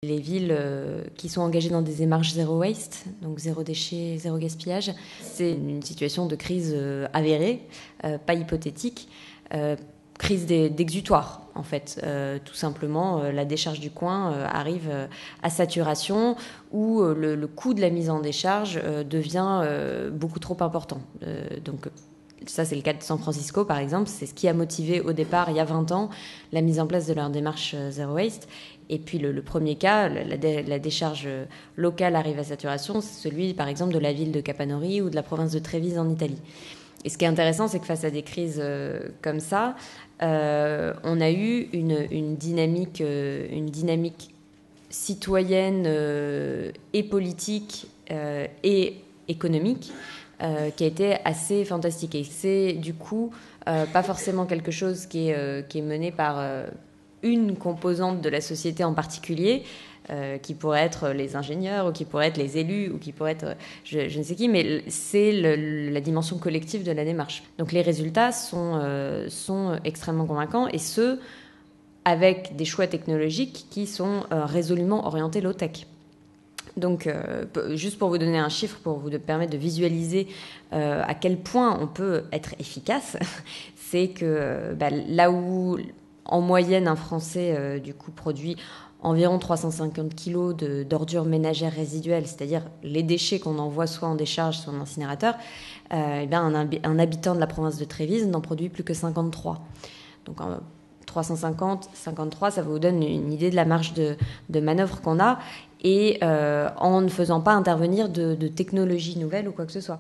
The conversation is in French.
Les villes qui sont engagées dans des démarches zéro waste, donc zéro déchet, zéro gaspillage, c'est une situation de crise avérée, pas hypothétique, crise d'exutoire en fait. Tout simplement, la décharge du coin arrive à saturation où le coût de la mise en décharge devient beaucoup trop important. Donc ça, c'est le cas de San Francisco, par exemple. C'est ce qui a motivé au départ, il y a 20 ans, la mise en place de leur démarche Zero Waste. Et puis le premier cas, la décharge locale arrive à saturation, c'est celui, par exemple, de la ville de Capanori ou de la province de Trévise en Italie. Et ce qui est intéressant, c'est que face à des crises comme ça, on a eu une dynamique citoyenne et politique et économique qui a été assez fantastique. Et c'est du coup pas forcément quelque chose qui est mené par une composante de la société en particulier, qui pourrait être les ingénieurs, ou qui pourrait être les élus, ou qui pourrait être je ne sais qui, mais c'est la dimension collective de la démarche. Donc les résultats sont extrêmement convaincants, et ce, avec des choix technologiques qui sont résolument orientés low-tech. Donc, juste pour vous donner un chiffre, pour vous permettre de visualiser à quel point on peut être efficace, c'est que là où, en moyenne, un Français, du coup, produit environ 350 kilos d'ordures ménagères résiduelles, c'est-à-dire les déchets qu'on envoie soit en décharge, soit en incinérateur, un habitant de la province de Trévise n'en produit plus que 53. Donc, 350, 53, ça vous donne une idée de la marge de manœuvre qu'on a, et en ne faisant pas intervenir de technologies nouvelles ou quoi que ce soit.